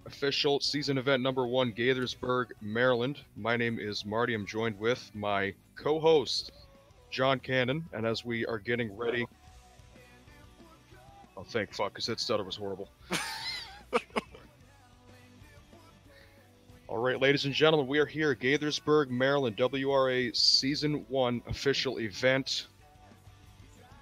official season event number one, Gaithersburg, Maryland. My name is Marty. I'm joined with my co-host, John Cannon, and as we are getting ready, oh thank fuck, because that stutter was horrible. All right, ladies and gentlemen, we are here at Gaithersburg, Maryland, WRA Season 1 official event.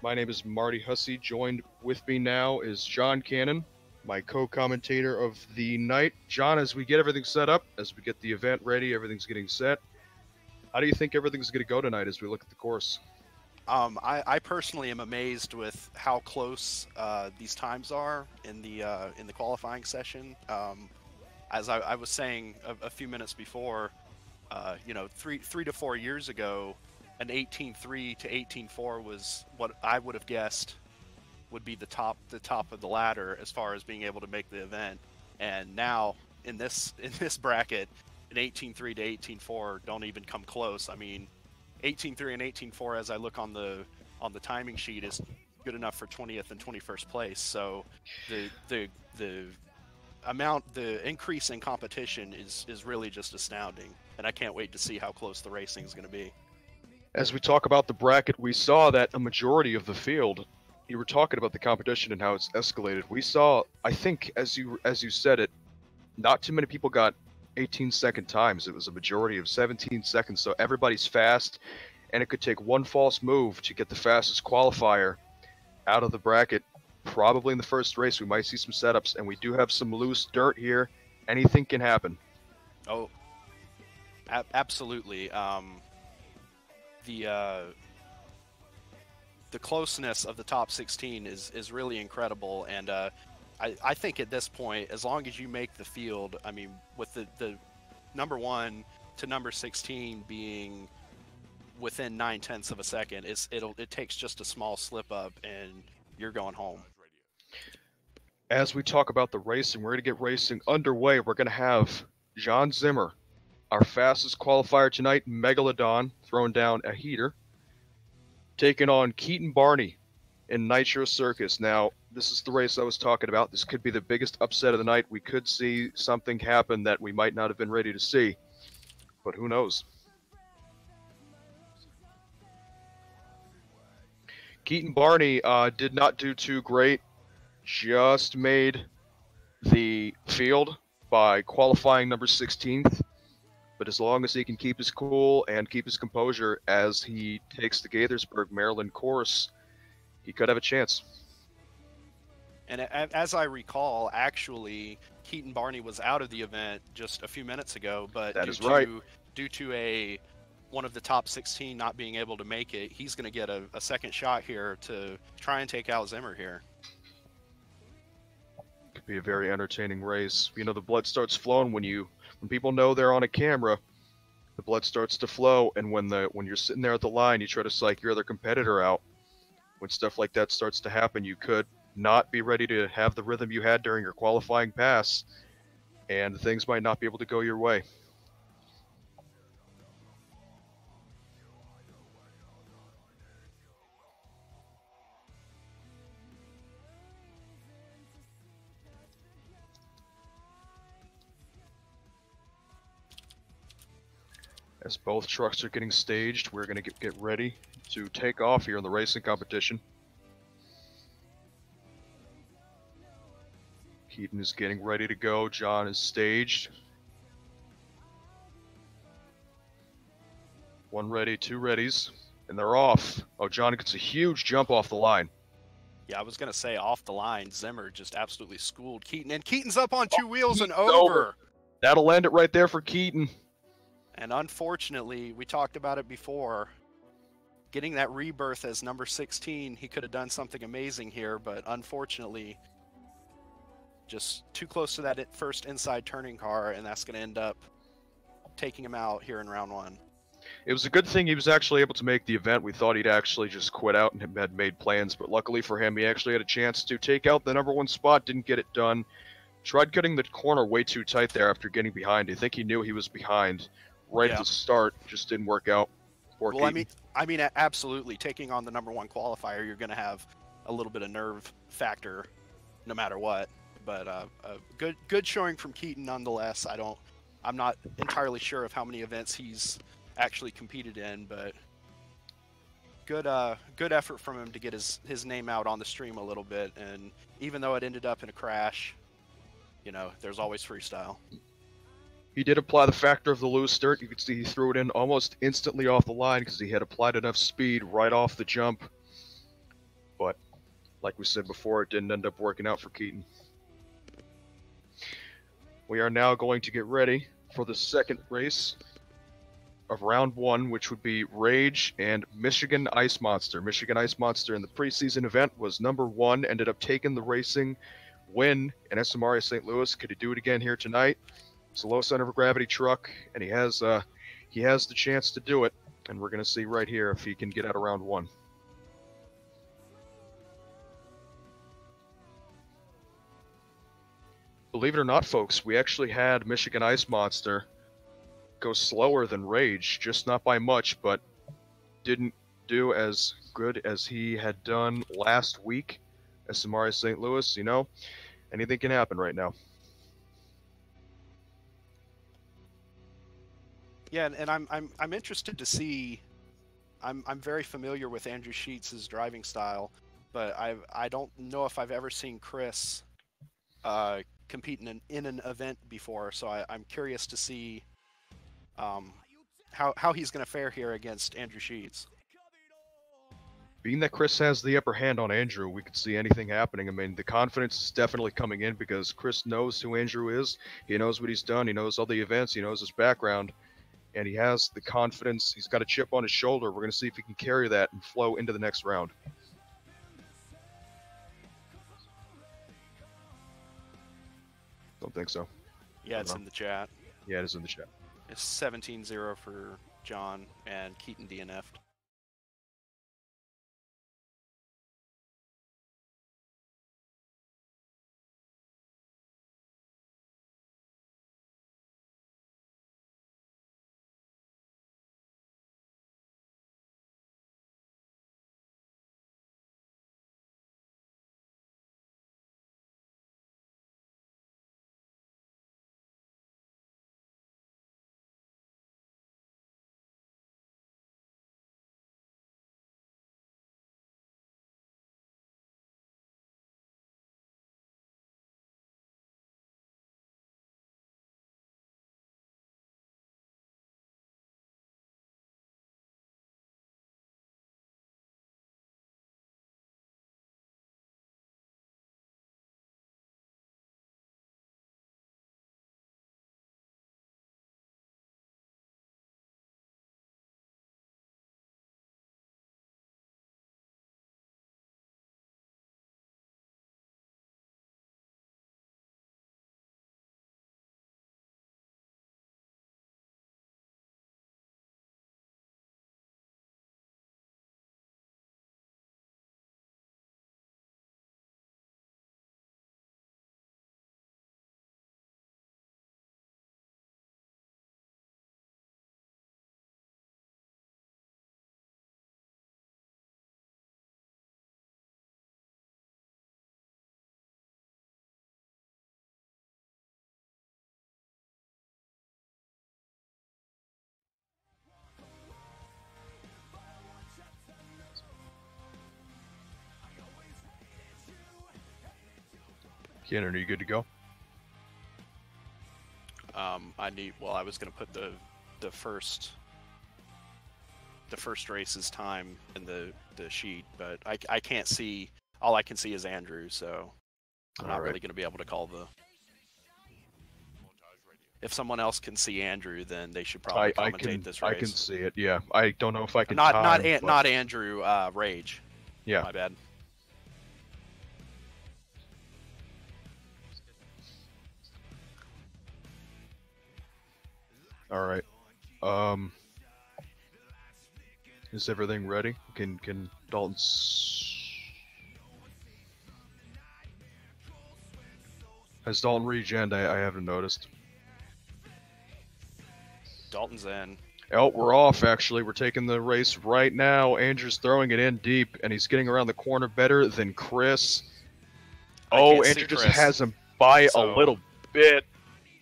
My name is Marty Hussey. Joined with me now is John Cannon, my co-commentator of the night. John, as we get everything set up, as we get the event ready, everything's getting set. How do you think everything's going to go tonight as we look at the course? I personally am amazed with how close these times are in the qualifying session. As I was saying a few minutes before, 3 to 4 years ago, an 18.3 to 18.4 was what I would have guessed would be the top of the ladder as far as being able to make the event. And now in this bracket, an 18.3 to 18.4 don't even come close. I mean, 18.3 and 18.4, as I look on the timing sheet, is good enough for 20th and 21st place. So the increase in competition is really just astounding, and I can't wait to see how close the racing is going to be. As we talk about the bracket, we saw that a majority of the field, you were talking about the competition and how it's escalated. We saw, I think, as you said it, not too many people got 18-second times. It was a majority of 17 seconds, so everybody's fast, and it could take one false move to get the fastest qualifier out of the bracket. Probably in the first race, we might see some setups, and we do have some loose dirt here. Anything can happen. Oh, absolutely. The closeness of the top 16 is really incredible, and I think at this point, as long as you make the field, I mean, with the number 1 to number 16 being within 9/10 of a second, it takes just a small slip up and you're going home. As we talk about the racing, we're going to get racing underway. We're going to have John Zimmer, our fastest qualifier tonight, Megalodon, throwing down a heater, taking on Barney in Nitro Circus. Now, this is the race I was talking about. This could be the biggest upset of the night. We could see something happen that we might not have been ready to see, but who knows? Barney did not do too great. Just made the field by qualifying number 16th. But as long as he can keep his cool and keep his composure as he takes the Gaithersburg, Maryland course, he could have a chance. And as I recall, actually, Barney was out of the event just a few minutes ago, but due to one of the top 16 not being able to make it, he's going to get a second shot here to try and take out Zimmer here. Could be a very entertaining race. You know, the blood starts flowing when people know they're on a camera. The blood starts to flow, and when you're sitting there at the line, you try to psych your other competitor out. When stuff like that starts to happen, you could not be ready to have the rhythm you had during your qualifying pass, and things might not be able to go your way. As both trucks are getting staged, we're going to get ready to take off here in the racing competition. Keaton is getting ready to go. John is staged. One ready, two readies, and they're off. Oh, John gets a huge jump off the line. Yeah, I was going to say off the line, Zimmer just absolutely schooled Keaton, and Keaton's up on two wheels and over. That'll end it right there for Keaton. And unfortunately, we talked about it before, getting that rebirth as number 16, he could have done something amazing here, but unfortunately, just too close to that first inside turning car, and that's going to end up taking him out here in round 1. It was a good thing he was actually able to make the event. We thought he'd actually just quit out and had made plans, but luckily for him, he actually had a chance to take out the number 1 spot, didn't get it done. Tried cutting the corner way too tight there after getting behind. I think he knew he was behind right at the start, just didn't work out. Well, I mean, absolutely. Taking on the number 1 qualifier, you're going to have a little bit of nerve factor no matter what. but good showing from Keaton nonetheless. I'm not entirely sure of how many events he's actually competed in, but good effort from him to get his name out on the stream a little bit. And even though it ended up in a crash, you know, there's always freestyle. He did apply the factor of the loose dirt. You could see he threw it in almost instantly off the line because he had applied enough speed right off the jump. But, like we said before, it didn't end up working out for Keaton. We are now going to get ready for the second race of round 1, which would be Rage and Michigan Ice Monster. Michigan Ice Monster in the preseason event was number 1, ended up taking the racing win in SMRA St. Louis. Could he do it again here tonight? It's a low center of gravity truck, and he has the chance to do it, and we're going to see right here if he can get out of round 1. Believe it or not, folks, we actually had Michigan Ice Monster go slower than Rage, just not by much, but didn't do as good as he had done last week at SMRA St. Louis. You know, anything can happen right now. Yeah, and I'm interested to see. I'm very familiar with Andrew Sheets' driving style, but I don't know if I've ever seen Chris compete in an event before. So I'm curious to see how he's going to fare here against Andrew Sheets. Being that Chris has the upper hand on Andrew, we could see anything happening. I mean, the confidence is definitely coming in because Chris knows who Andrew is. He knows what he's done. He knows all the events. He knows his background. And he has the confidence. He's got a chip on his shoulder. We're going to see if he can carry that and flow into the next round. Don't think so. Yeah, it's in the chat. Yeah, it is in the chat. It's 17-0 for John, and Keaton DNF'd. Keaton, are you good to go? I was going to put the first race's time in the sheet, but I can't see. All I can see is Andrew, so I'm not really going to be able to call the. If someone else can see Andrew, then they should probably commentate this race. I can see it. Yeah, I don't know if I can. Not Andrew. Rage. Yeah. My bad. All right. Is everything ready? Can Dalton? Has Dalton regened? I haven't noticed. Dalton's in. Oh, we're off, actually. We're taking the race right now. Andrew's throwing it in deep, and he's getting around the corner better than Chris. Oh, Andrew just has him by a So- little bit.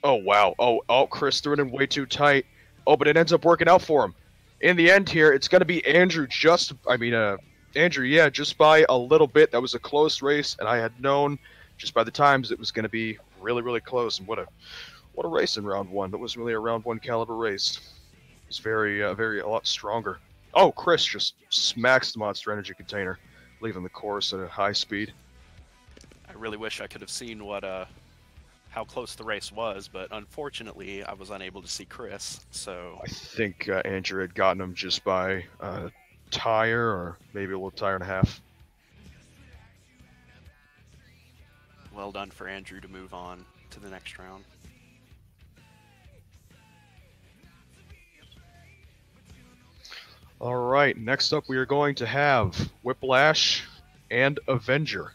Oh, wow. Oh, Chris threw it in way too tight. Oh, but it ends up working out for him. In the end here, it's going to be Andrew Andrew, yeah, just by a little bit. That was a close race, and I had known just by the times it was going to be really, really close. And what a race in round one. That was really a round one caliber race. It was a lot stronger. Oh, Chris just smacks the Monster Energy container, leaving the course at a high speed. I really wish I could have seen what how close the race was, but unfortunately I was unable to see Chris. So I think Andrew had gotten him just by a tire, or maybe a little tire and a half. well done for Andrew to move on to the next round. All right, next up we are going to have Whiplash and Avenger.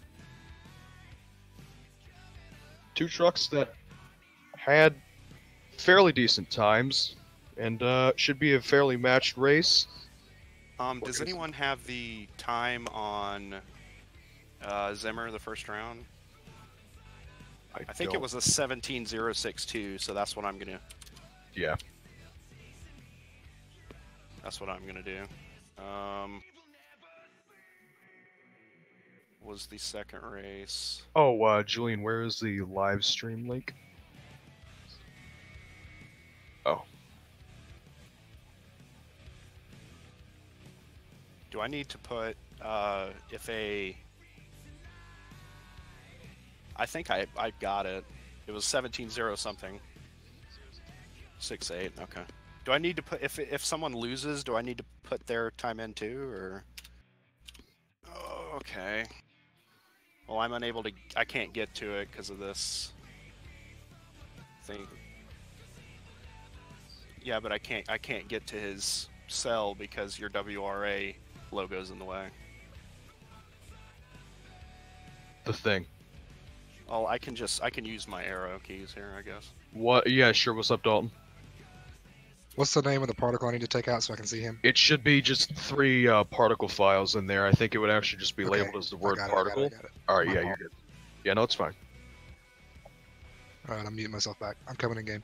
Two trucks that had fairly decent times and should be a fairly matched race. Does anyone have the time on Zimmer the first round? I think it was a 17:062, so that's what I'm gonna. Yeah. That's what I'm gonna do. Was the second race? Oh, Julian, where is the live stream link? Oh. Do I need to put if a? I think I got it. It was 17:0 something. 6-8. Okay. Do I need to put if someone loses? Do I need to put their time in too, or? Oh, okay. Well, I'm unable to. I can't get to it because of this thing. Yeah, but I can't get to his cell because your WRA logo's in the way. The thing. Oh, I can use my arrow keys here, I guess. What? Yeah, sure. What's up, Dalton? What's the name of the particle I need to take out so I can see him? It should be just 3 particle files in there. I think it would actually just be Okay, labeled as the word I got particle. it. All right, My yeah, fault. you're good. Yeah, no, it's fine. Alright, I'm muting myself back. I'm coming in game.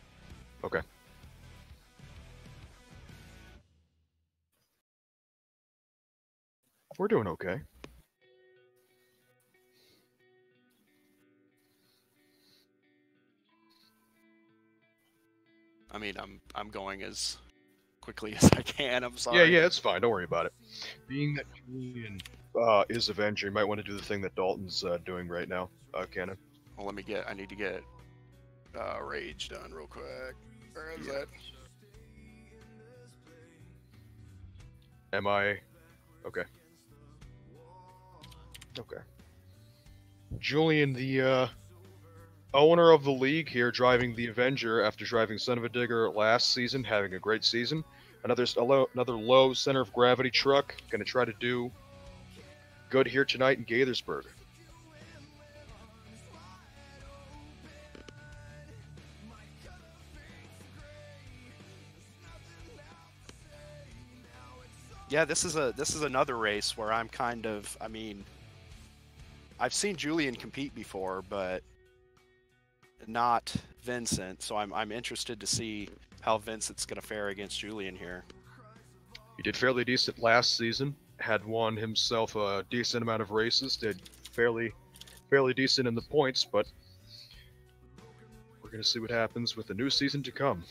Okay. We're doing okay. I mean, I'm going as quickly as I can. I'm sorry. Yeah, it's fine. Don't worry about it. Being that Julian is Avenger, you might want to do the thing that Dalton's doing right now, Cannon. Well, I need to get Rage done real quick. Where is it? Am I? Okay. Okay. Julian, the owner of the league here, driving the Avenger after driving Son of a Digger last season, having a great season. Another low center of gravity truck. Gonna try to do good here tonight in Gaithersburg. Yeah, this is another race where I'm kind of. I mean, I've seen Julian compete before, but not Vincent. So I'm interested to see how Vincent's going to fare against Julian here. He did fairly decent last season. Had won himself a decent amount of races. Did fairly decent in the points, but we're gonna see what happens with the new season to come.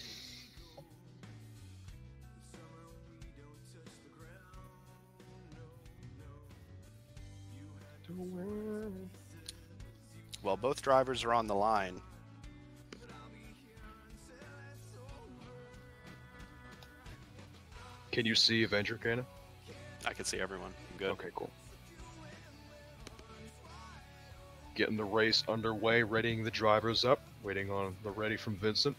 Well, both drivers are on the line. Can you see Avenger, Kana? I can see everyone. I'm good. Okay, cool. Getting the race underway, readying the drivers up, waiting on the ready from Vincent.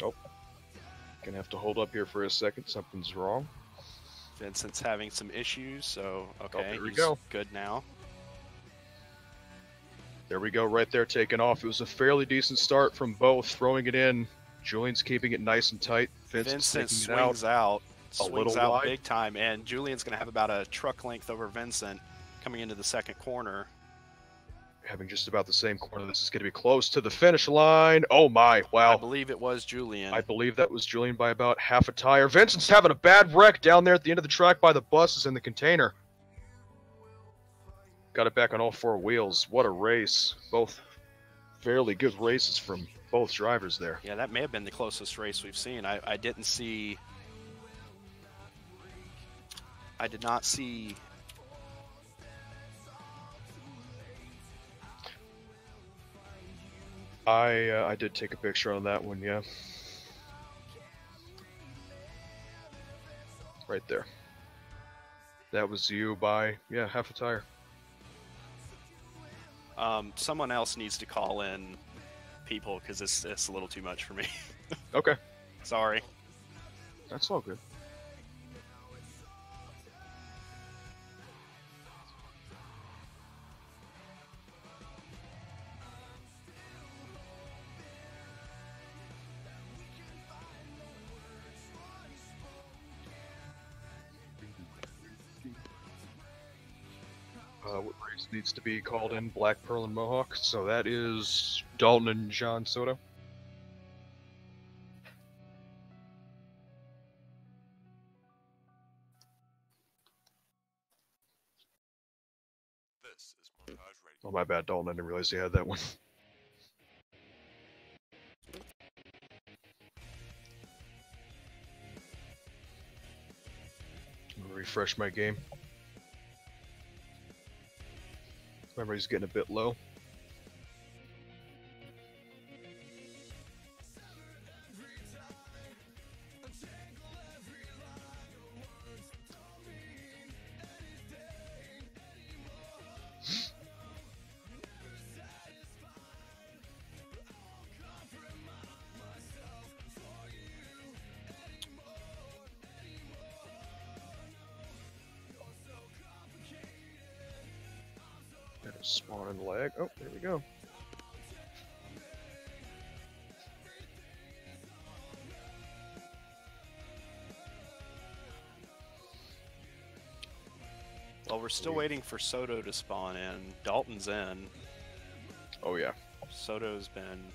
Oh, gonna have to hold up here for a second. Something's wrong. Vincent's having some issues, so okay, there we he's go. good now. There we go, right there, taking off. It was a fairly decent start from both, throwing it in. Julian's keeping it nice and tight. Vincent swings swings out little wide. big time, and Julian's going to have about a truck length over Vincent coming into the second corner. having just about the same corner. This is going to be close to the finish line. Oh my, wow. I believe it was Julian. I believe that was Julian by about half a tire. Vincent's having a bad wreck down there at the end of the track by the buses in the container. Got it back on all four wheels. What a race. Both fairly good races from both drivers there. Yeah, that may have been the closest race we've seen. I didn't see... I did not see... I did take a picture on that one, yeah. Right there. That was you by, yeah, half a tire. Someone else needs to call in people because it's a little too much for me. Okay. Sorry. That's all good. What race needs to be called in? Black Pearl and Mohawk. So that is Dalton and John Soto. Oh, my bad, Dalton. I didn't realize you had that one. I'm gonna refresh my game. Memory's getting a bit low. Spawn in the leg. Oh, there we go. Well, we're still waiting for Soto to spawn in. Dalton's in. Oh, yeah. Soto's been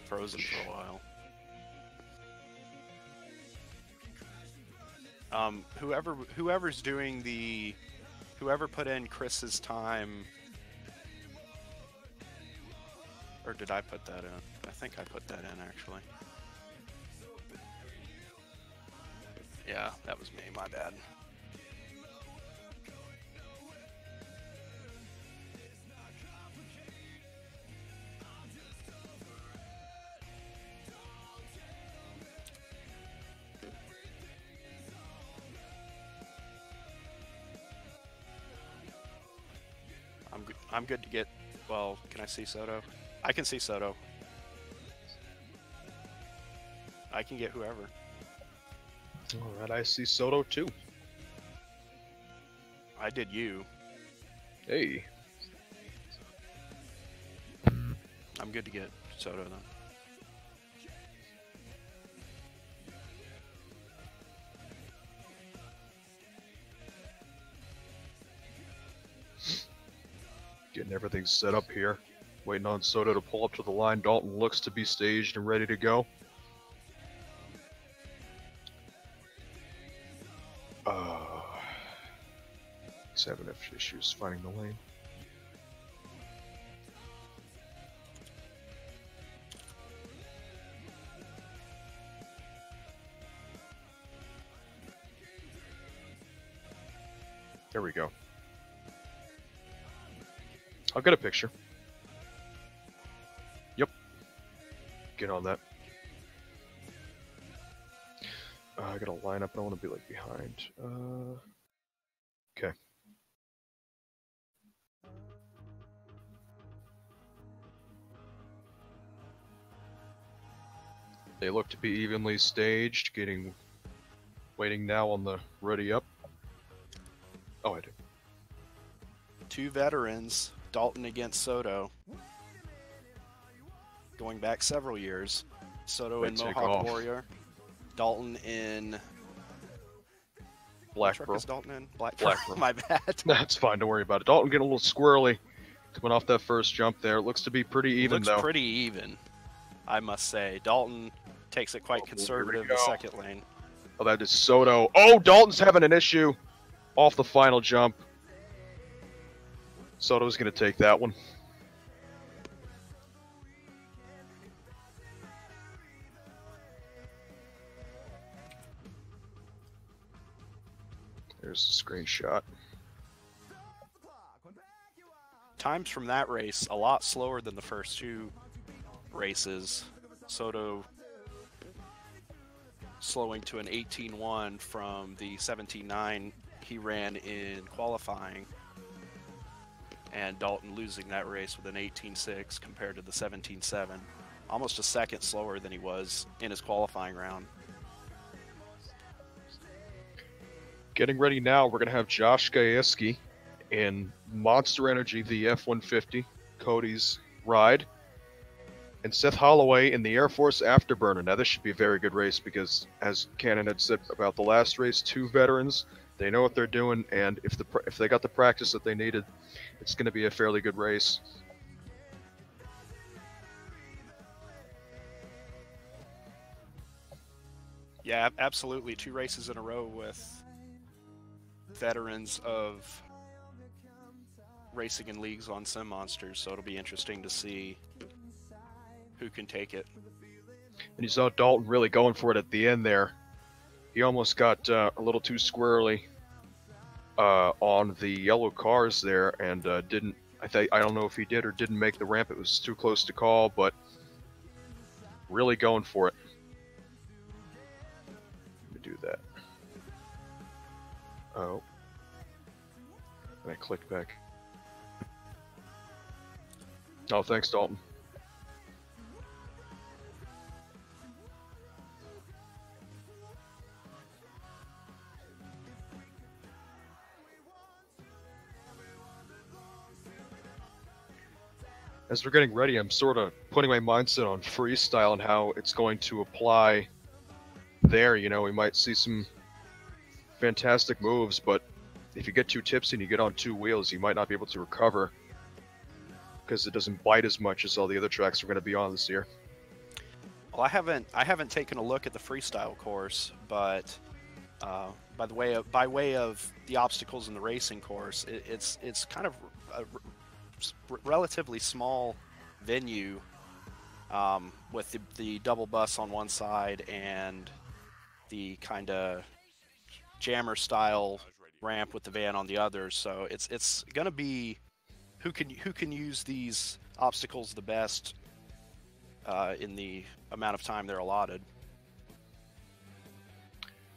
frozen for a while. Whoever's doing the... Whoever put in Chris's time... Or did I put that in? I think I put that in, actually. Yeah, that was me, my bad. I'm good to get... Well, can I see Soto? I can see Soto. I can get whoever. Alright, I see Soto too. I did you. Hey. I'm good to get Soto then. Getting everything set up here. Waiting on Soto to pull up to the line. Dalton looks to be staged and ready to go. He's having issues finding the lane. There we go. I'll get a picture. Yep. Get on that. I gotta line up. I don't want to be like behind. Okay. They look to be evenly staged, waiting now on the ready up. Oh, I do. Two veterans, Dalton against Soto. Going back several years. Soto in Mohawk Warrior. Dalton in What Black truck Pearl. is Dalton in? Black Black Pearl. Pearl. My bad. That's fine. Don't worry about it. Dalton getting a little squirrely coming off that first jump there. Looks to be pretty even, Looks though. pretty even, I must say. Dalton takes it quite conservative the second lane. Oh, that is Soto. Oh, Dalton's having an issue off the final jump. Soto's going to take that one. There's the screenshot. Times from that race a lot slower than the first two races. Soto slowing to an 18.1 from the 17.9 he ran in qualifying, and Dalton losing that race with an 18.6 compared to the 17.7. Almost a second slower than he was in his qualifying round. Getting ready now, we're going to have Josh Gaithersburg in Monster Energy, the F-150, Cody's ride, and Seth Holloway in the Air Force Afterburner. Now, this should be a very good race because, as Cannon had said about the last race, two veterans, they know what they're doing, and if they got the practice that they needed, it's going to be a fairly good race. Yeah, absolutely. Two races in a row with veterans of racing in leagues on Sim Monsters, so it'll be interesting to see who can take it. And you saw Dalton really going for it at the end there. He almost got a little too squirrely on the yellow cars there, and didn't. I don't know if he did or didn't make the ramp. It was too close to call, but really going for it. Let me do that. Oh. And I clicked back. Oh, thanks, Dalton. As we're getting ready, I'm sort of putting my mindset on freestyle and how it's going to apply there. You know, we might see some fantastic moves, but if you get too tipsy and you get on two wheels, you might not be able to recover because it doesn't bite as much as all the other tracks we're going to be on this year. Well, I haven't taken a look at the freestyle course, but by way of the obstacles in the racing course, it's kind of a relatively small venue with the double bus on one side and the kind of jammer style ramp with the van on the other. So it's gonna be who can use these obstacles the best in the amount of time they're allotted.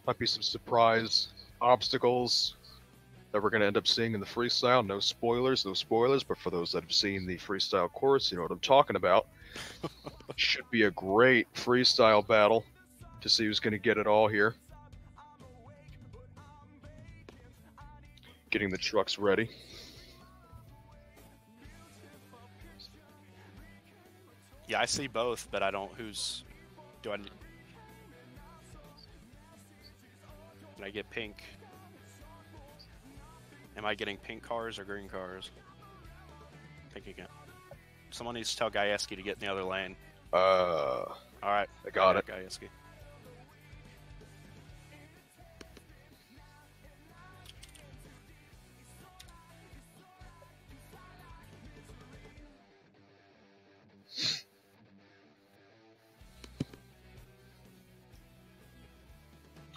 Might be some surprise obstacles that we're going to end up seeing in the freestyle. No spoilers, but for those that have seen the freestyle course, you know what I'm talking about. Should be a great freestyle battle to see who's going to get it all here. Getting the trucks ready. Yeah, I see both, but I don't. Can I get pink? Am I getting pink cars or green cars? Pink again. Someone needs to tell Gaithersburg to get in the other lane. All right, I got it. Gaithersburg.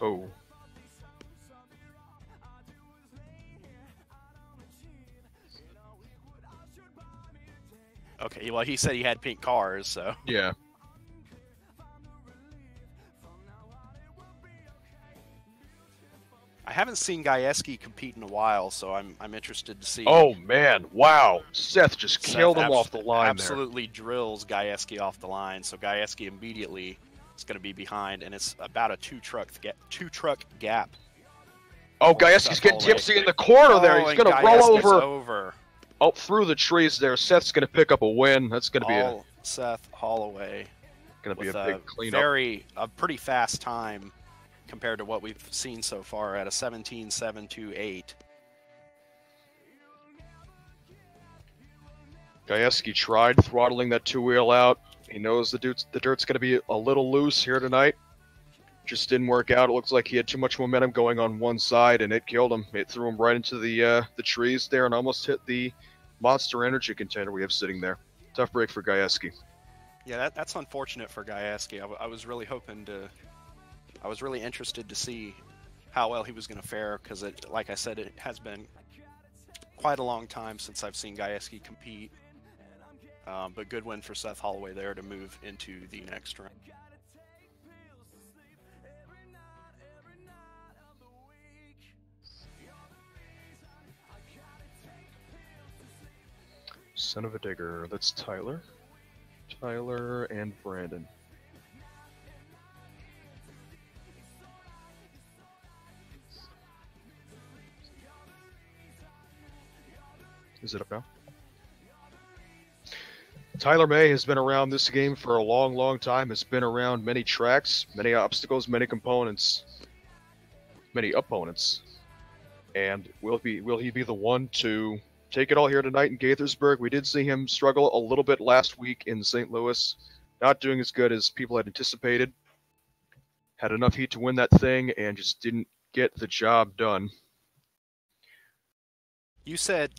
Oh. Okay, well, he said he had pink cars, so. Yeah. I haven't seen Gaithersburg compete in a while, so I'm interested to see. Oh, man. Wow. Seth just Seth killed him off the line absolutely drills Gaithersburg off the line, so Gaithersburg immediately is going to be behind, and it's about a two truck gap. Oh, Gaithersburg's getting tipsy in the corner there. He's going to roll over. Oh, through the trees there. Seth's going to pick up a win. That's going to be Seth Holloway. Going to be a big cleanup. A pretty fast time compared to what we've seen so far at a 17.728. Gajewski tried throttling that two-wheel out. He knows the dirt's going to be a little loose here tonight. Just didn't work out. It looks like he had too much momentum going on one side, and it killed him. It threw him right into the trees there and almost hit the Monster Energy container we have sitting there. Tough break for Gajewski. Yeah, that's unfortunate for Gajewski. I was really hoping to... I was really interested to see how well he was going to fare, because, like I said, it has been quite a long time since I've seen Gajewski compete. But good win for Seth Holloway there to move into the next round. Son of a digger. That's Tyler. Tyler and Brandon. Is it up now? Tyler May has been around this game for a long, long time. Has been around many tracks, many obstacles, many components, many opponents. And will he be the one to take it all here tonight in Gaithersburg? We did see him struggle a little bit last week in St. Louis. Not doing as good as people had anticipated. Had enough heat to win that thing and just didn't get the job done. You said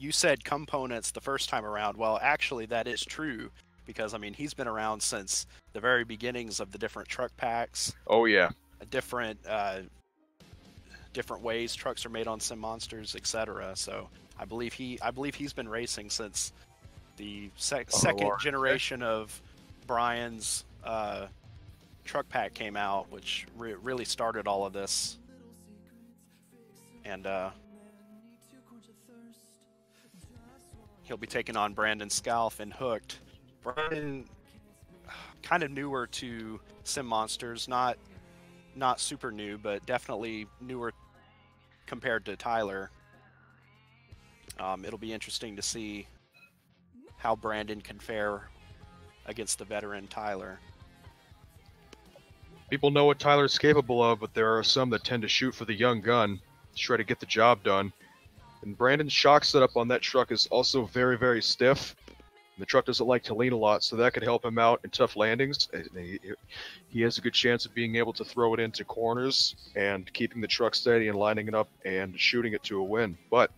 components the first time around. Well, actually, that is true, because I mean he's been around since the very beginnings of the different truck packs. Oh yeah, different ways trucks are made on Sim Monsters, etc. So I believe he's been racing since the second generation of Brian's truck pack came out, which really started all of this. And he'll be taking on Brandon Scalf and Hooked. Brandon, kind of newer to Sim Monsters, not super new, but definitely newer compared to Tyler. It'll be interesting to see how Brandon can fare against the veteran Tyler. People know what Tyler's capable of, but there are some that tend to shoot for the young gun to try to get the job done. And Brandon's shock setup on that truck is also very, very stiff. The truck doesn't like to lean a lot, so that could help him out in tough landings. He has a good chance of being able to throw it into corners and keeping the truck steady and lining it up and shooting it to a win. But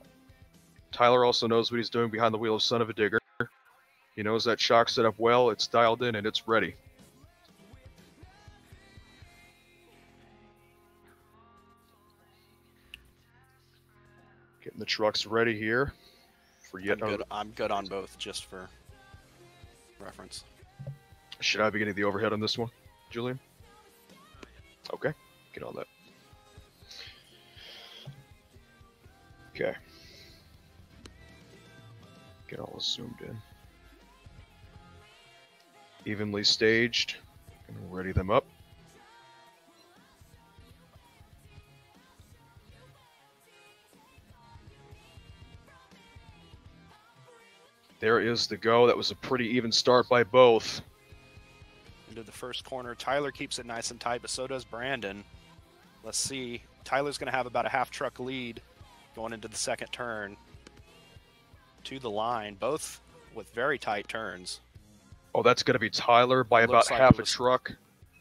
Tyler also knows what he's doing behind the wheel of Son of a Digger. He knows that shock setup well, it's dialed in, and it's ready. Getting the trucks ready here for yet another. I'm good on both, just for reference. Should I be getting the overhead on this one, Julian? Okay, get on that. Okay. Get all zoomed in. Evenly staged. Gonna ready them up. There is the go. That was a pretty even start by both. Into the first corner. Tyler keeps it nice and tight, but so does Brandon. Let's see. Tyler's going to have about a half truck lead going into the second turn. To the line, both with very tight turns. Oh, that's going to be Tyler by about half a truck.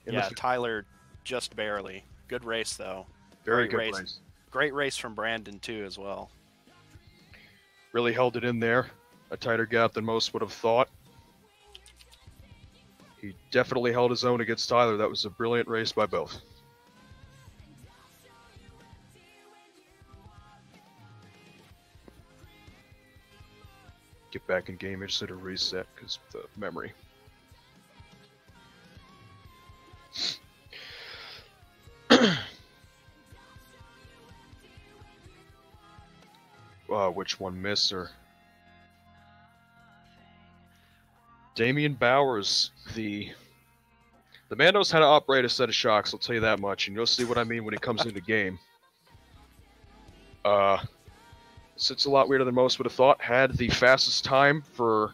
Yeah, Tyler just barely. Good race, though. Very good race. Great race from Brandon, too, as well. Really held it in there. A tighter gap than most would have thought. He definitely held his own against Tyler. That was a brilliant race by both. Get back in game, I just had to reset because of the memory. Which one miss or? Damien Bowers, the man knows how to operate a set of shocks, I'll tell you that much, and you'll see what I mean when he comes into the game. Sits a lot weirder than most would have thought. Had the fastest time for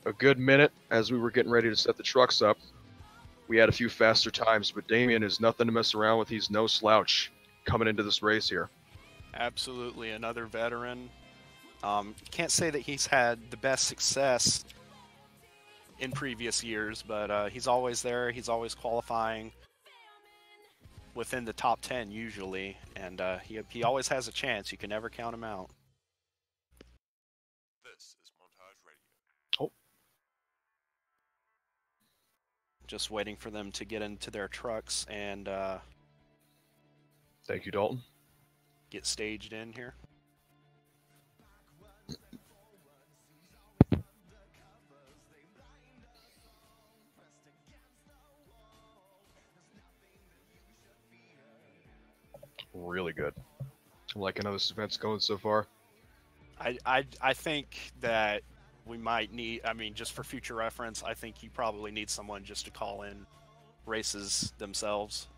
a good minute as we were getting ready to set the trucks up. we had a few faster times, but Damien is nothing to mess around with. He's no slouch coming into this race here. Absolutely, another veteran. Can't say that he's had the best success in previous years, but he's always there. He's always qualifying within the top 10 usually, and he always has a chance. You can never count him out. This is Montage Radio. Oh. Just waiting for them to get into their trucks and Thank you, Dalton. get staged in here. Really good. I'm liking how this event's going so far. I think that we might need, I mean, just for future reference, I think you probably need someone just to call in races themselves.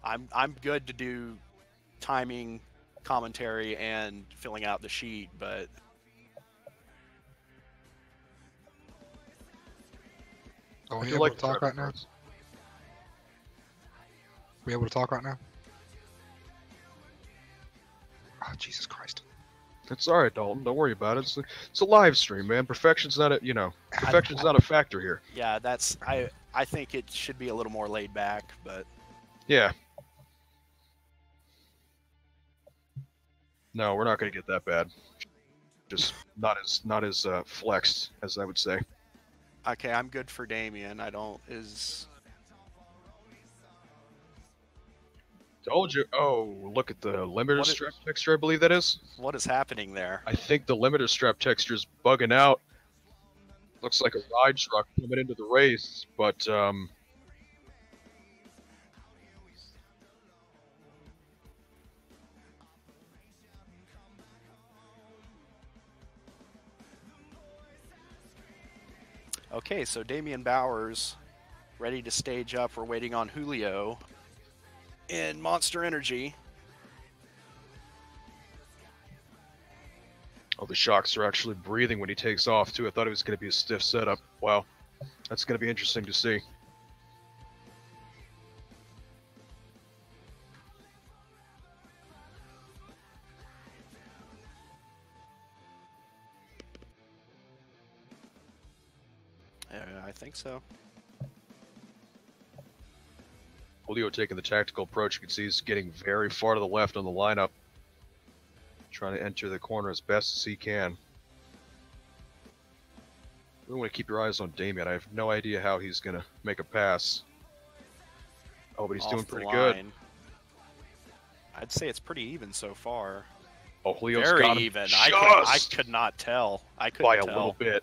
I'm good to do timing, commentary, and filling out the sheet, but Are I we do able like to the talk driver right now? cards. We able to talk right now? Oh, Jesus Christ. It's all right, Dalton. Don't worry about it. It's a live stream, man. Perfection's not perfection's not a factor here. yeah, that's I think it should be a little more laid back, but Yeah. No, we're not going to get that bad. Just not as flexed as I would say. okay, I'm good for Damien. I don't is Told you. Oh, look at the limiter What strap texture. I believe that is. what is happening there? I think the limiter strap texture is bugging out. Looks like a ride truck coming into the race, but Okay, so Damien Bowers ready to stage up. We're waiting on Julio in Monster Energy. oh, the shocks are actually breathing when he takes off too. I thought it was going to be a stiff setup. Wow, that's going to be interesting to see. I think so. Julio taking the tactical approach. You can see he's getting very far to the left on the lineup, trying to enter the corner as best as he can. You want to keep your eyes on Damien. I have no idea how he's going to make a pass. Oh, but he's Off doing the pretty good. line. I'd say it's pretty even so far. Oh, Julio's Very got him even. just I could not tell. I couldn't by a tell. little bit.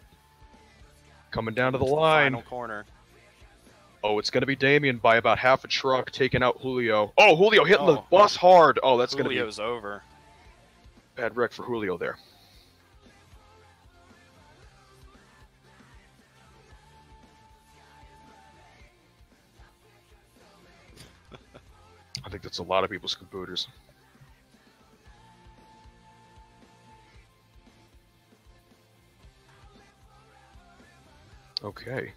Coming down to the It's line. final corner. Oh, it's going to be Damien by about half a truck, taking out Julio. Oh, Julio hitting the Oh. bus hard. Oh, that's going to be a Julio's over. bad wreck for Julio there. I think that's a lot of people's computers. Okay.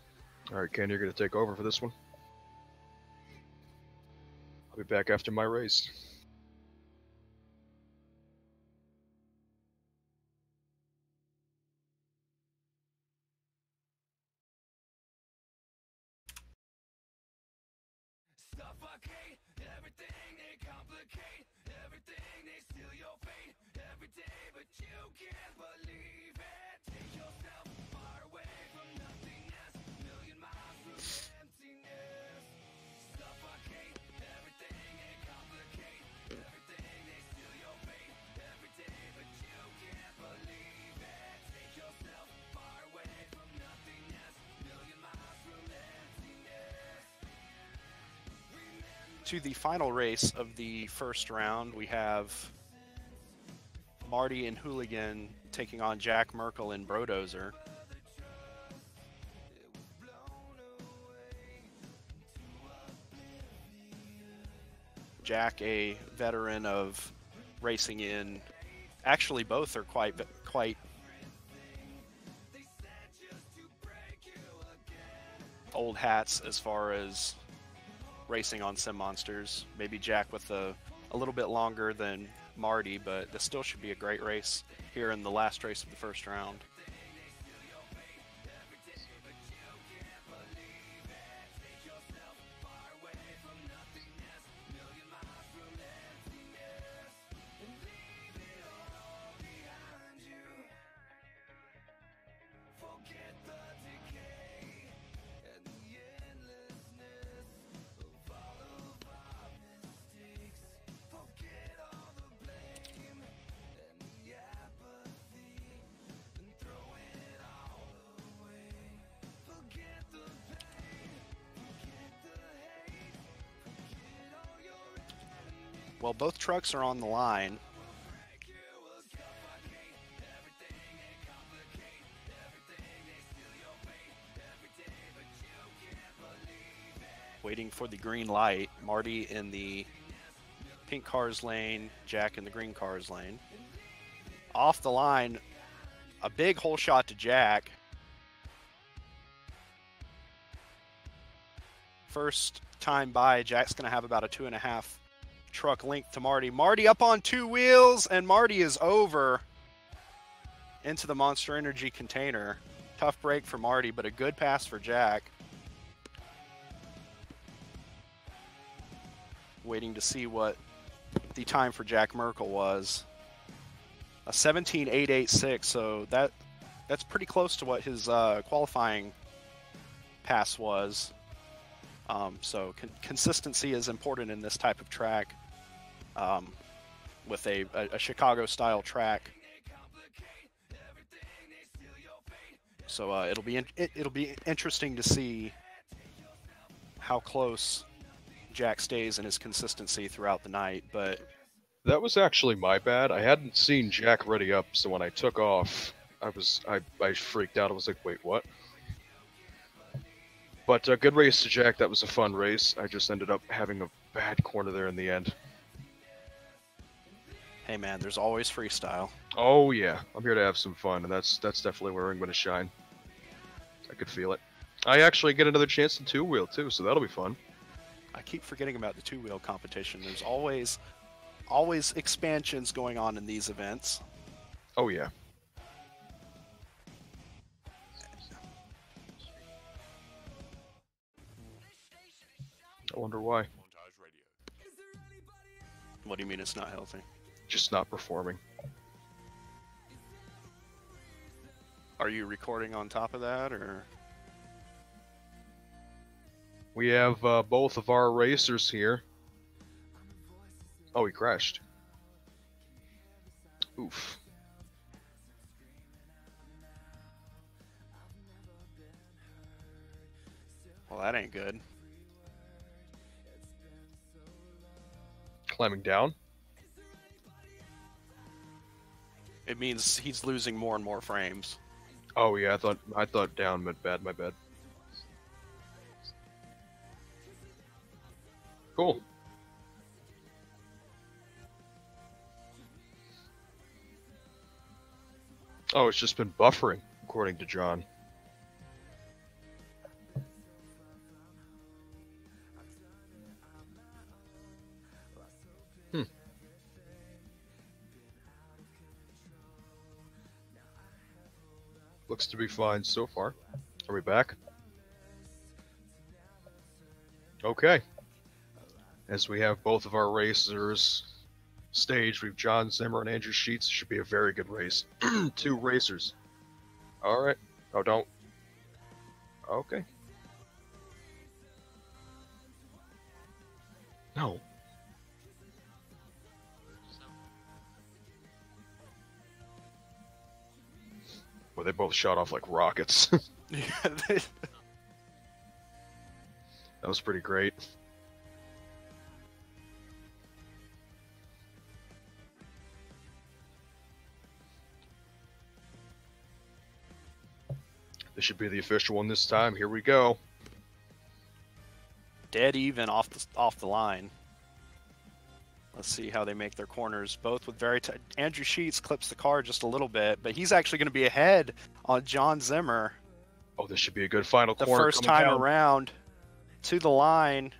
All right, Ken, you're going to take over for this one. I'll be back after my race. Suffocate everything they complicate, everything they steal your fate every day, but you can't believe it. Take yourself far away from nothingness, million miles from emptiness. Suffocate everything they complicate, everything they steal your fate every day, but you can't believe it. Take yourself far away from nothingness, million miles from emptiness. To the final race of the first round, we have Marty and Hooligan taking on Jack Merkel and Brodozer. Jack, a veteran of racing in, actually both are quite old hats as far as racing on Sim Monsters. Maybe Jack with a little bit longer than Marty, but this still should be a great race here in the last race of the first round. Well, both trucks are on the line. Waiting for the green light. Marty in the pink cars lane, Jack in the green cars lane. Off the line, a big hole shot to Jack. First time by, Jack's going to have about a 2.5 truck length to Marty. Marty up on 2 wheels, and Marty is over into the Monster Energy container. Tough break for Marty, but a good pass for Jack. Waiting to see what the time for Jack Merkel was. A 17.886, so that's pretty close to what his qualifying pass was. So consistency is important in this type of track. With a Chicago-style track, so it'll be interesting to see how close Jack stays in his consistency throughout the night. But that was actually my bad. I hadn't seen Jack ready up, so when I took off, I freaked out. I was like, wait, what? But good race to Jack. That was a fun race. I just ended up having a bad corner there in the end. Hey man, there's always freestyle. Oh yeah, I'm here to have some fun, and that's definitely where I'm going to shine. I could feel it. I actually get another chance to 2-wheel too, so that'll be fun. I keep forgetting about the 2-wheel competition. There's always expansions going on in these events. Oh yeah. I wonder why. What do you mean it's not healthy? Just not performing. Are you recording on top of that, or? We have both of our racers here. Oh, he crashed. Oof. Well, that ain't good. Climbing down. It means he's losing more and more frames. Oh yeah, I thought down meant bad. My bad. Cool. Oh, it's just been buffering, according to John. Looks to be fine so far. Are we back? Okay. As we have both of our racers staged, we've John Zimmer and Andrew Sheets. Should be a very good race. 2 racers. All right. Oh, don't. Okay. No. Well, they both shot off like rockets. Yeah, That was pretty great. This should be the official one this time. Here we go. dead even off the line. Let's see how they make their corners. Both with very tight. Andrew Sheets clips the car just a little bit, but he's actually going to be ahead on John Zimmer. Oh, this should be a good final The corner. first time around to the line.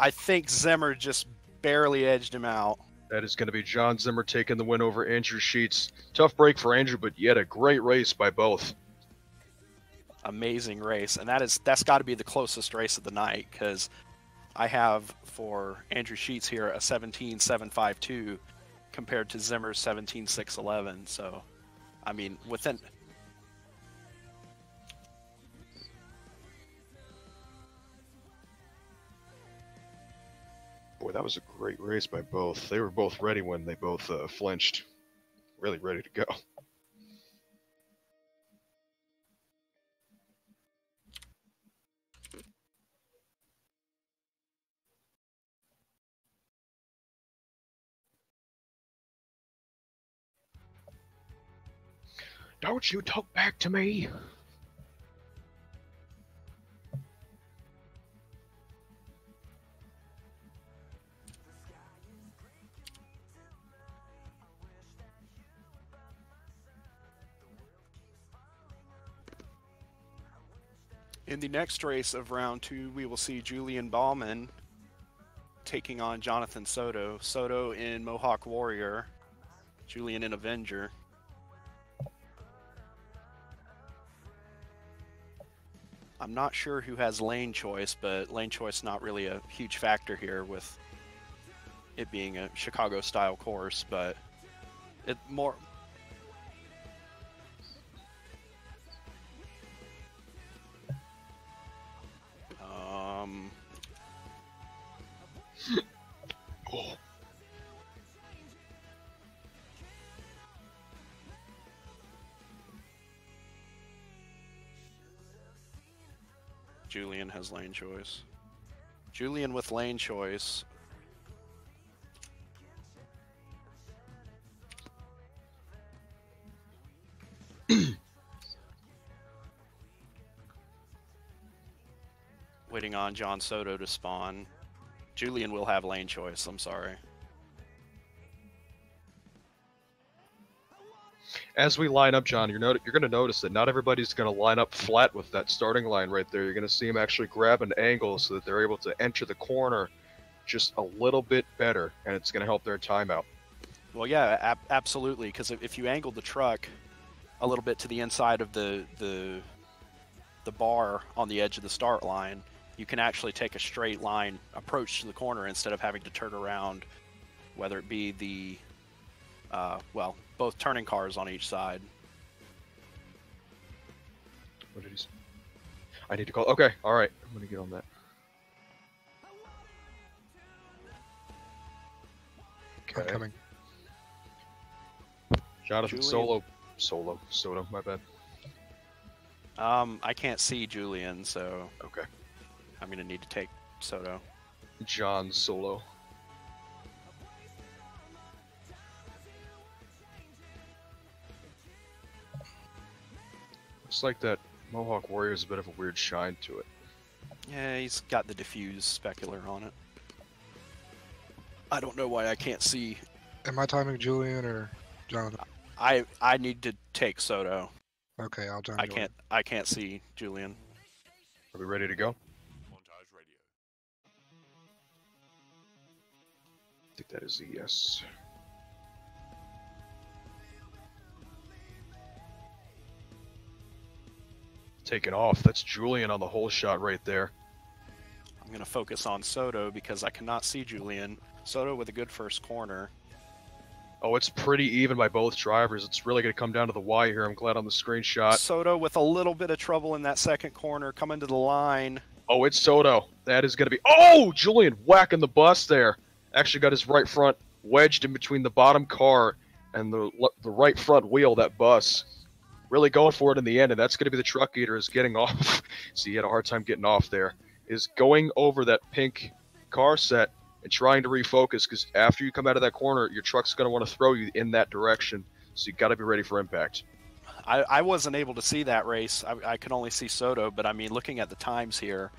I think Zimmer just barely edged him out. That is going to be John Zimmer taking the win over Andrew Sheets. Tough break for Andrew, but yet a great race by both. Amazing race, and that's got to be the closest race of the night, because I have for Andrew Sheets here a 17.752 compared to Zimmer's 17.611. So, I mean, within. Boy, that was a great race by both. They were both ready when they both flinched. Really ready to go. Don't you talk back to me! In the next race of round 2, we will see Julian Ballman taking on Jonathan Soto. Soto in Mohawk Warrior, Julian in Avenger. I'm not sure who has lane choice, but lane choice not really a huge factor here with it being a Chicago-style course, but it more... Oh. Julian has lane choice. Julian with lane choice. Waiting on John Soto to spawn. Julian will have lane choice, I'm sorry. As we line up, John, you're going to notice that not everybody's going to line up flat with that starting line right there. You're going to see them actually grab an angle so that they're able to enter the corner just a little bit better, and it's going to help their timeout. Well, yeah, absolutely, because if you angle the truck a little bit to the inside of the bar on the edge of the start line, you can actually take a straight line approach to the corner instead of having to turn around, whether it be the, well, both turning cars on each side. What did he say? I need to call. Okay, all right. I'm going to get on that. I'm coming. Jonathan Julian. Soto, my bad. I can't see Julian, so Okay. I'm going to need to take Soto. John Solo. Looks like that Mohawk Warrior is a bit of a weird shine to it. Yeah, he's got the diffuse specular on it. I don't know why I can't see. Am I timing Julian or Jonathan? I need to take Soto. Okay, I'll time Julian. I can't see Julian. Are we ready to go? Montage Radio. I think that is a yes. Taking off. That's Julian on the whole shot right there. I'm going to focus on Soto because I cannot see Julian. Soto with a good first corner. Oh, it's pretty even by both drivers. It's really going to come down to the wire here. I'm glad on the screenshot. Soto with a little bit of trouble in that second corner, coming to the line. Oh, it's Soto. That is going to be... Oh, Julian whacking the bus there. Actually got his right front wedged in between the bottom car and the right front wheel, that bus. Really going for it in the end, and that's going to be the truck eater is getting off. So he had a hard time getting off there. Is going over that pink car set and trying to refocus, because after you come out of that corner, your truck's going to want to throw you in that direction. So you got to be ready for impact. I wasn't able to see that race. I could only see Soto, but I mean, looking at the times here,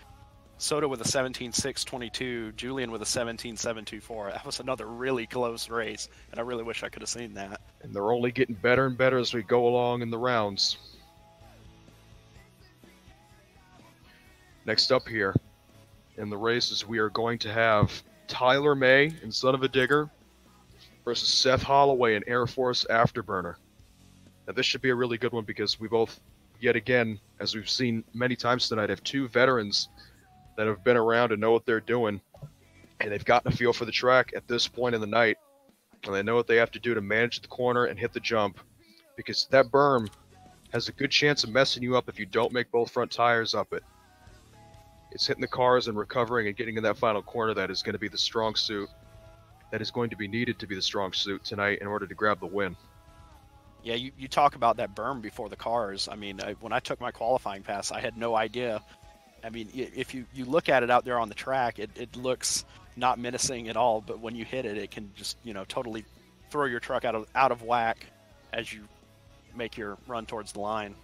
Soto with a 17.622, Julian with a 17.724. That was another really close race, and I really wish I could have seen that. And they're only getting better and better as we go along in the rounds. Next up here in the races, we are going to have Tyler May in Son of a Digger versus Seth Holloway in Air Force Afterburner. Now, this should be a really good one because we both, yet again, as we've seen many times tonight, have two veterans that have been around and know what they're doing, and they've gotten a feel for the track at this point in the night, and they know what they have to do to manage the corner and hit the jump, because that berm has a good chance of messing you up if you don't make both front tires up it. It's hitting the cars and recovering and getting in that final corner that is going to be the strong suit, that is going to be needed to be the strong suit tonight in order to grab the win. Yeah, you talk about that berm before the cars. I mean, when I took my qualifying pass, I had no idea. I mean, if you look at it out there on the track, it looks not menacing at all, but when you hit it, it can just, totally throw your truck out of whack as you make your run towards the line.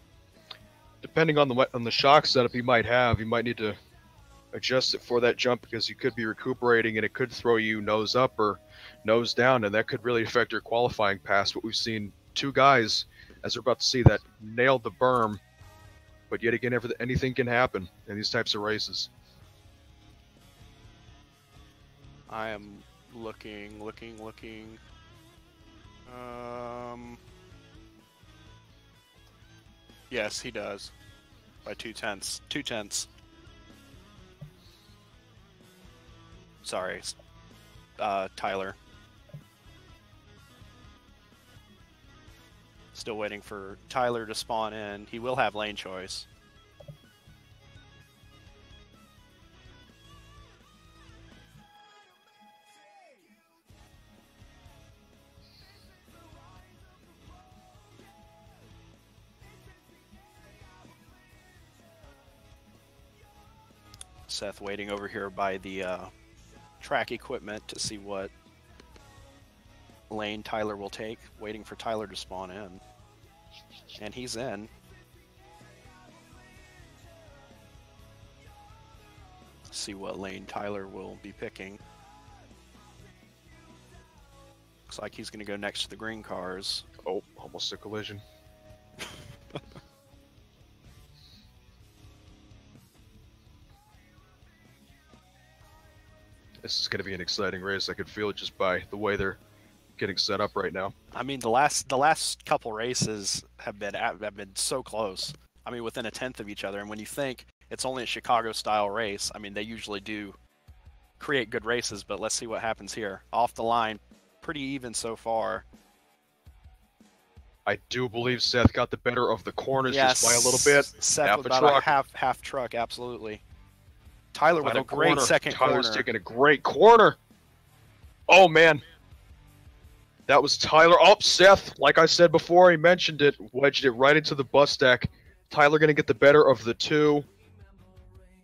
Depending on the shock setup you might have, you might need to adjust it for that jump because you could be recuperating and it could throw you nose up or nose down, and that could really affect your qualifying pass. But we've seen two guys, as we're about to see, that nailed the berm, but yet again, anything can happen in these types of races. I am looking. Yes, he does. By 2/10. 2/10. Sorry, Tyler. Still waiting for Tyler to spawn in. He will have lane choice. Seth waiting over here by the track equipment to see what lane Tyler will take, waiting for Tyler to spawn in. And he's in. See what lane Tyler will be picking. Looks like he's going to go next to the green cars. Oh, almost a collision. This is going to be an exciting race. I could feel it just by the way they're getting set up right now. I mean, the last couple races have been so close. I mean, within a tenth of each other. And when you think it's only a Chicago-style race, I mean, they usually do create good races. But let's see what happens here. Off the line, pretty even so far. I do believe Seth got the better of the corners just by a little bit. Seth Half with a about truck. a half truck, absolutely. Tyler with Final a great corner. second Tyler's corner. taking a great corner. Oh, man. That was Tyler. Oh, Seth, like I said before, he mentioned it, wedged it right into the bus stack. Tyler going to get the better of the two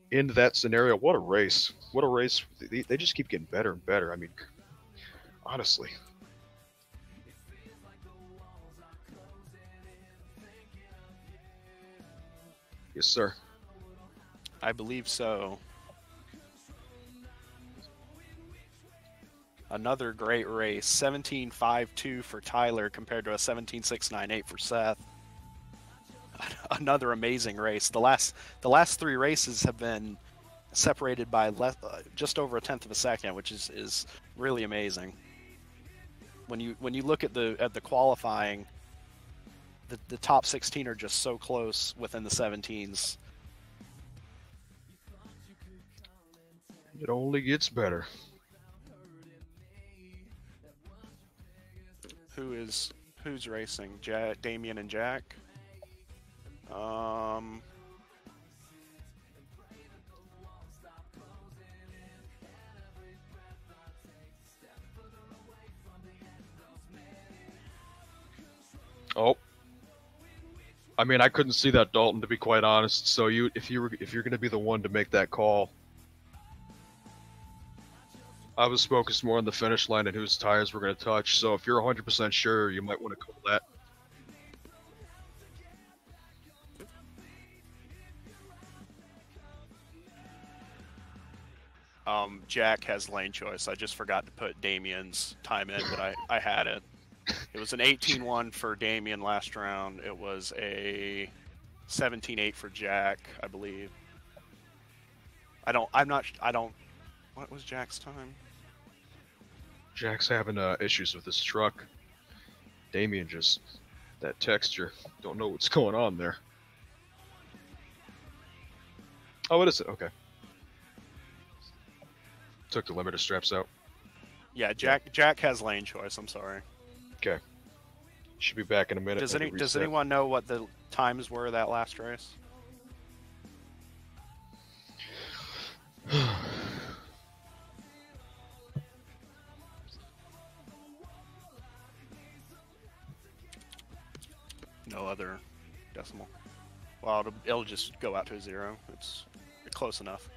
in that scenario. What a race. What a race. They just keep getting better and better. I mean, honestly. Yes, sir. I believe so. Another great race. 17.52 for Tyler compared to a 17.698 for Seth. Another amazing race. The last three races have been separated by just over a tenth of a second, which is really amazing. When you look at the qualifying, the top 16 are just so close within the 17s. It only gets better. Who's racing? Damien and Jack. Oh. I mean, I couldn't see that, Dalton, to be quite honest. So if you're going to be the one to make that call, I was focused more on the finish line and whose tires we're going to touch. So if you're 100% sure, you might want to call that. Jack has lane choice. I just forgot to put Damien's time in, but I had it. It was an 18-1 for Damien last round. It was a 17-8 for Jack, I believe. What was Jack's time? Jack's having issues with his truck. Damien just that texture. Don't know what's going on there. Oh, what is it? Okay. Took the limiter straps out. Yeah, Jack has lane choice. I'm sorry. Okay. Should be back in a minute. Does anyone know what the times were that last race? No other decimal. Well, it'll just go out to a 0. It's close enough.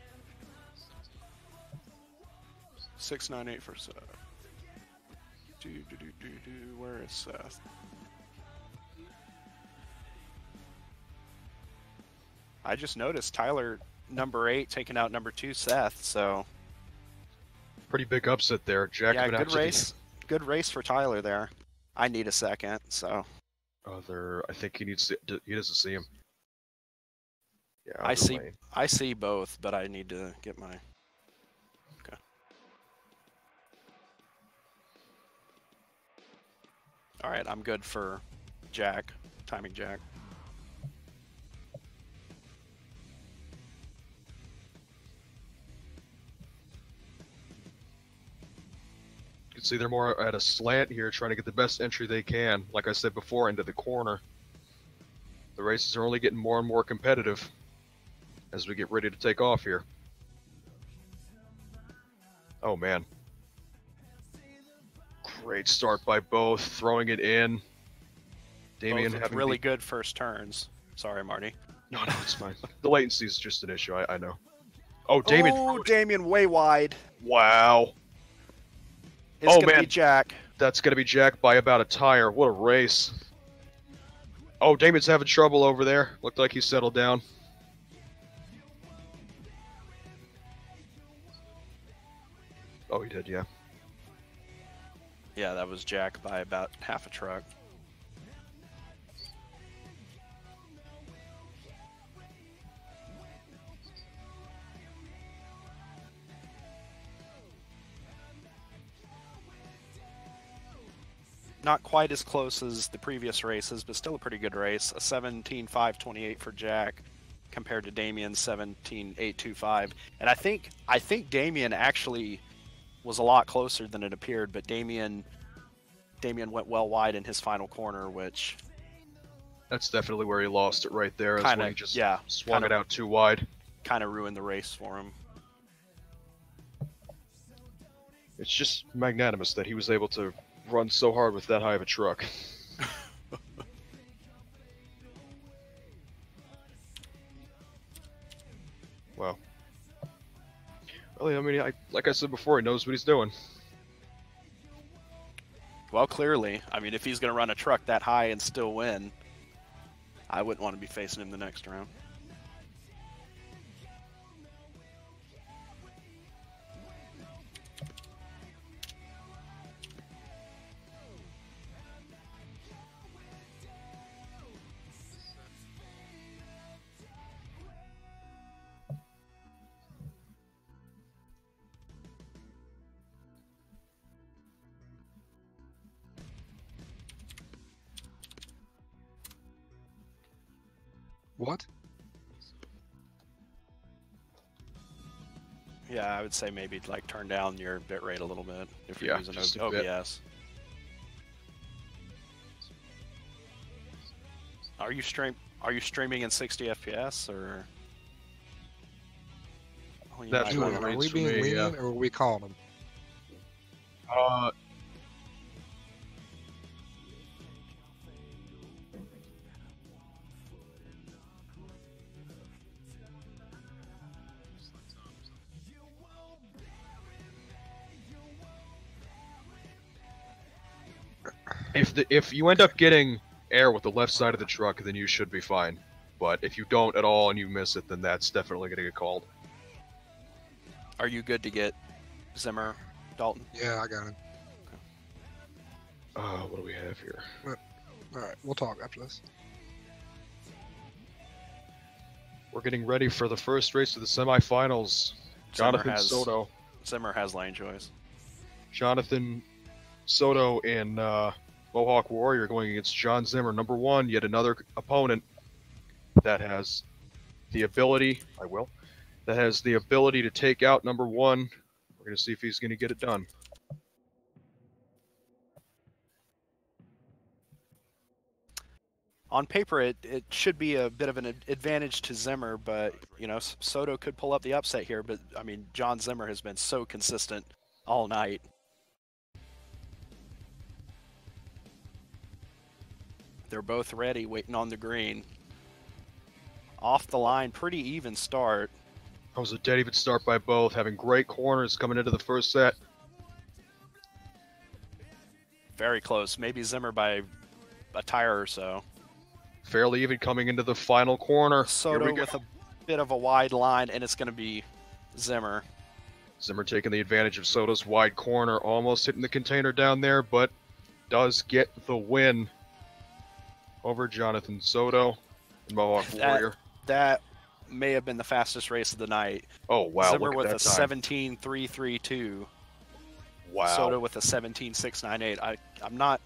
698 for Seth. Where is Seth? I just noticed Tyler number 8 taking out number 2 Seth. So pretty big upset there. Jack. Yeah, good race. Good race for Tyler there. I need a second. So. I think he needs to, he doesn't see him. Yeah, I see both, but I need to get my. Okay. All right, I'm good for Jack, timing Jack. You can see they're more at a slant here, trying to get the best entry they can. Like I said before, into the corner. The races are only getting more and more competitive as we get ready to take off here. Oh man. Great start by both, throwing it in. Damien having really good first turns. Sorry, Marty. No, it's fine. The latency is just an issue, I know. Oh, Damien. Oh, Damien way wide. Wow. It's gonna be Jack. That's gonna be Jack by about a tire. What a race. Oh, Damien's having trouble over there. Looked like he settled down. Oh, he did, yeah. Yeah, that was Jack by about half a truck. Not quite as close as the previous races, but still a pretty good race. A 17.528 for Jack compared to Damien's 17.825. And I think Damien actually was a lot closer than it appeared, but Damien went well wide in his final corner, which that's definitely where he lost it right there. That's when he just swung it out too wide. Kind of ruined the race for him. It's just magnanimous that he was able to run so hard with that high of a truck. Wow. Well, I mean, like I said before, he knows what he's doing. Well, clearly. I mean, if he's going to run a truck that high and still win, I wouldn't want to be facing him the next round. What? Yeah, I would say maybe like turn down your bit rate a little bit if you're using just OBS. Are you streaming in 60 FPS or? That's Julian, what are rates we for being me, lenient or are we calling them? If you end up getting air with the left side of the truck, then you should be fine. But if you don't at all and you miss it, then that's definitely going to get called. Are you good to get Zimmer, Dalton? Yeah, I got it. What do we have here? All right, we'll talk after this. We're getting ready for the first race of the semifinals. Jonathan Soto. Zimmer has lane choice. Jonathan Soto and Mohawk Warrior going against John Zimmer, number 1, yet another opponent that has the ability, to take out number 1. We're going to see if he's going to get it done. On paper, it should be a bit of an advantage to Zimmer, but, you know, Soto could pull up the upset here. But, I mean, John Zimmer has been so consistent all night. They're both ready, waiting on the green. Off the line, pretty even start. That was a dead even start by both, having great corners coming into the first set. Very close, maybe Zimmer by a tire or so. Fairly even coming into the final corner. Soto with a bit of a wide line, and it's going to be Zimmer. Zimmer taking the advantage of Soto's wide corner, almost hitting the container down there, but does get the win over Jonathan Soto and Mohawk Warrior. That may have been the fastest race of the night. Oh, wow. Zimmer look with at a that time. 17.332. Wow. Soto with a 17.698. I'm not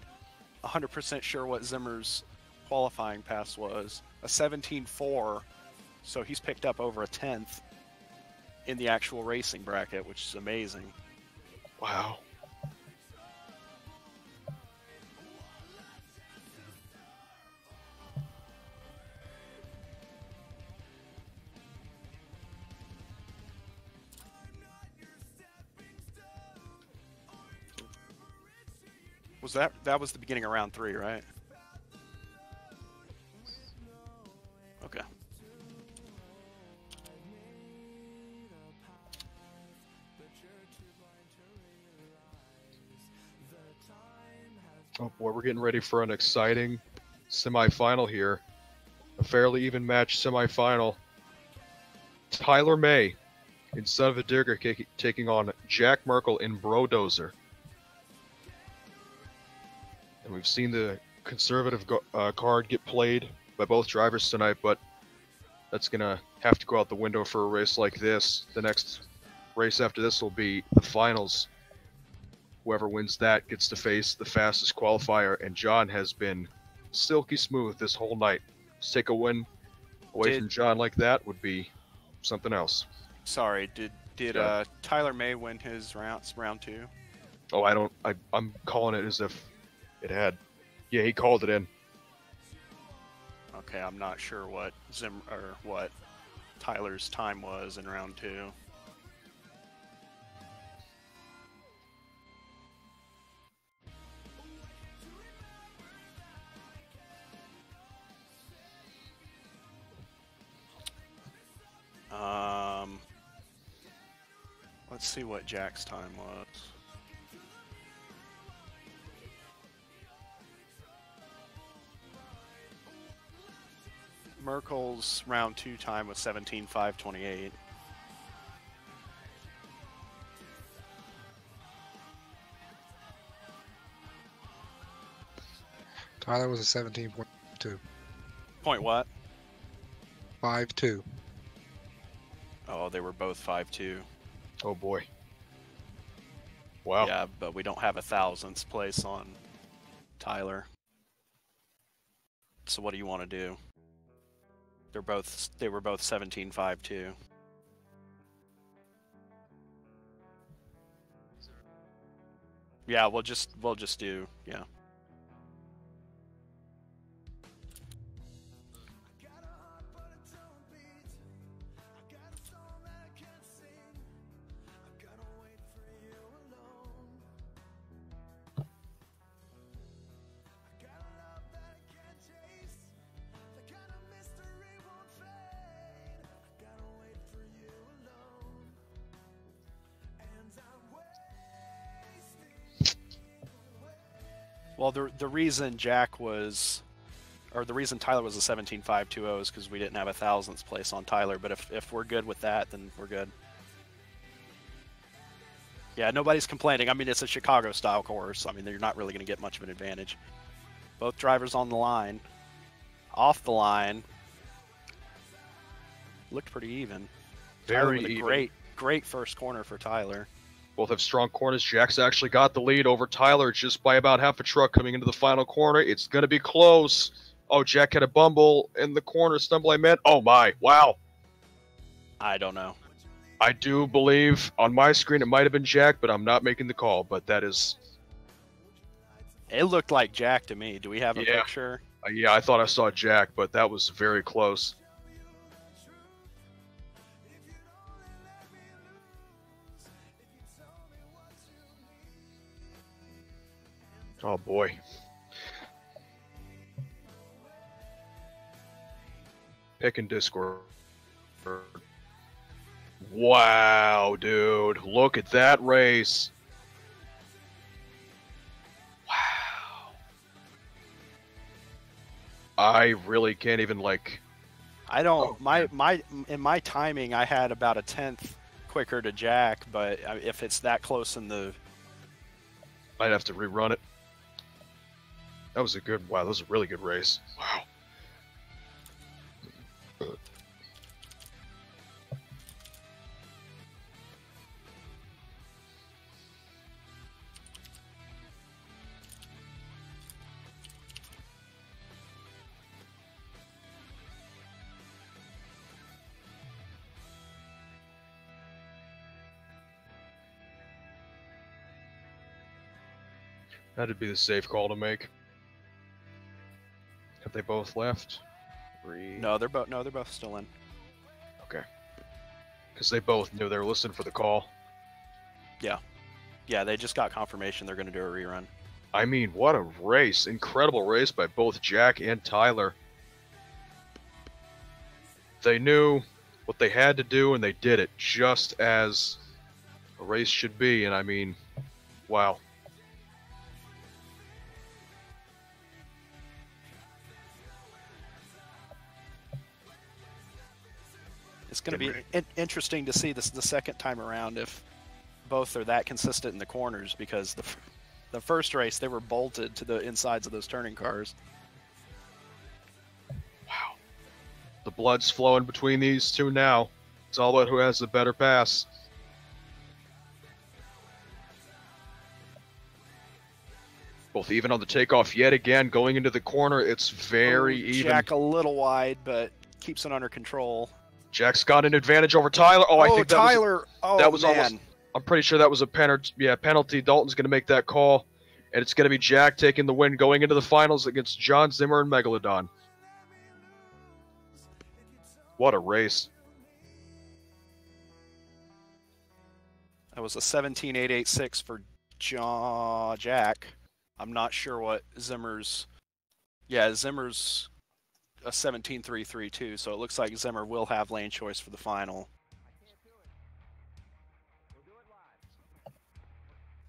100% sure what Zimmer's qualifying pass was. A 17.4, so he's picked up over a 10th in the actual racing bracket, which is amazing. Wow. That was the beginning of round 3, right? Okay. Oh boy, we're getting ready for an exciting semifinal here. A fairly even match semifinal. Tyler May in Son of a Digger taking on Jack Merkel in Brodozer. And we've seen the conservative card get played by both drivers tonight, but that's going to have to go out the window for a race like this. The next race after this will be the finals. Whoever wins that gets to face the fastest qualifier, and John has been silky smooth this whole night. To take a win away from John like that would be something else. Sorry, did Tyler May win his round 2? Oh, I'm calling it as if it had. Yeah, he called it in. Okay, I'm not sure what what Tyler's time was in round 2. Let's see what Jack's time was. Merkel's round 2 time was 17.528. Tyler was a 17.2. Point what? 5.2. Oh, they were both 5.2. Oh boy. Wow. Yeah, but we don't have a thousandths place on Tyler. So what do you want to do? They were both 17.5.2. Yeah, we'll just do, yeah. Well, the reason the reason Tyler was a 17.520 is because we didn't have a thousandths place on Tyler. But if we're good with that, then we're good. Yeah, nobody's complaining. I mean, it's a Chicago-style course. I mean, you're not really going to get much of an advantage. Both drivers on the line. Off the line. Looked pretty even. Very Tyler with a even. great first corner for Tyler. Both have strong corners. Jack's actually got the lead over Tyler just by about half a truck coming into the final corner. It's going to be close. Oh, Jack had a bumble in the corner. Stumble, I meant. Oh, my. Wow. I don't know. I do believe on my screen it might have been Jack, but I'm not making the call. But that is... It looked like Jack to me. Do we have a Yeah. picture? Yeah, I thought I saw Jack, but that was very close. Oh, boy. Pick in Discord. Wow, dude. Look at that race. Wow. I really can't even, like... I don't. Oh, In my timing, I had about a tenth quicker to Jack, but if it's that close in the... I'd have to rerun it. That was a good... Wow, that was a really good race. Wow. That'd be the safe call to make. Have they both left? No, they're both still in. Okay. Because they both knew they were listening for the call. Yeah, they just got confirmation they're going to do a rerun. I mean, what a race. Incredible race by both Jack and Tyler. They knew what they had to do, and they did it just as a race should be. And I mean, wow. It's going to be interesting to see this the second time around if both are that consistent in the corners, because the first race they were bolted to the insides of those turning cars. Wow. The blood's flowing between these two now. It's all about who has the better pass. Both even on the takeoff yet again. Going into the corner, it's very even. Jack a little wide, but keeps it under control. Jack's got an advantage over Tyler. Oh, I think that Tyler! that was man. almost... I'm pretty sure that was a penalty. Dalton's going to make that call, and it's going to be Jack taking the win going into the finals against John Zimmer and Megalodon. What a race. That was a 17.886 for Jack. I'm not sure what Zimmer's... Yeah, Zimmer's a 17.332, so it looks like Zimmer will have lane choice for the final.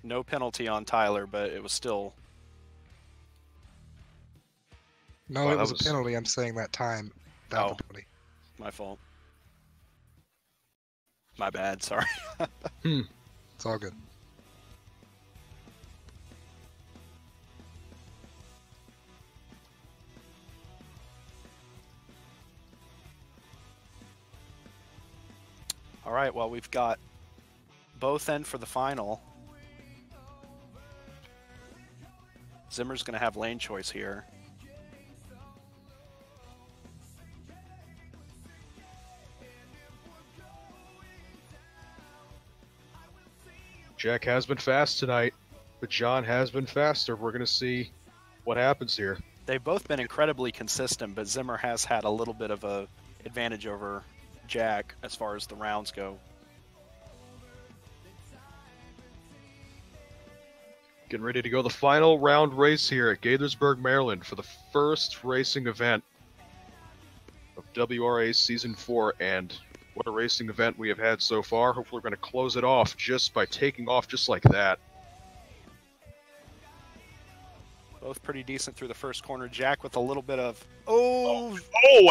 No penalty on Tyler, but it was still... No, Wow, it was that a penalty. I'm saying that time. That was a penalty. My fault. My bad, sorry. It's all good. All right, well, we've got both in for the final. Zimmer's going to have lane choice here. Jack has been fast tonight, but John has been faster. We're going to see what happens here. They've both been incredibly consistent, but Zimmer has had a little bit of a advantage over Jack as far as the rounds go. Getting ready to go the final round race here at Gaithersburg, Maryland for the first racing event of WRA Season 4, and what a racing event we have had so far. Hopefully we're going to close it off just by taking off just like that. Both pretty decent through the first corner. Jack with a little bit of... Oh,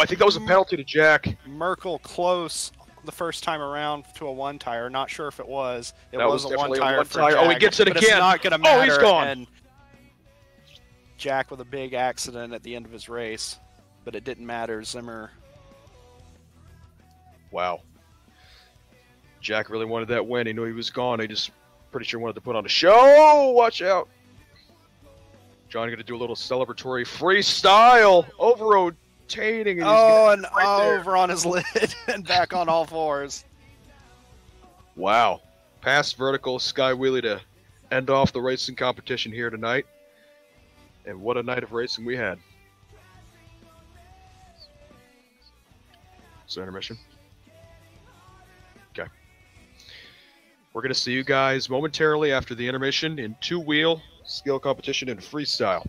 I think that was a penalty to Jack. Merkel close the first time around to a one tire. Not sure if it was. It That was a one tire for Jack. Oh, he gets it but again. It's not going to matter. Oh, he's gone. And Jack with a big accident at the end of his race, but it didn't matter. Zimmer Wow. Jack really wanted that win. He knew he was gone. He just pretty sure wanted to put on a show. Watch out. Johnny going to do a little celebratory freestyle. Over-rotating. And And right there. over on his lid and back on all fours. Wow. Past vertical sky wheelie to end off the racing competition here tonight. And what a night of racing we had. So intermission. Okay. We're going to see you guys momentarily after the intermission in two-wheel skill competition and freestyle.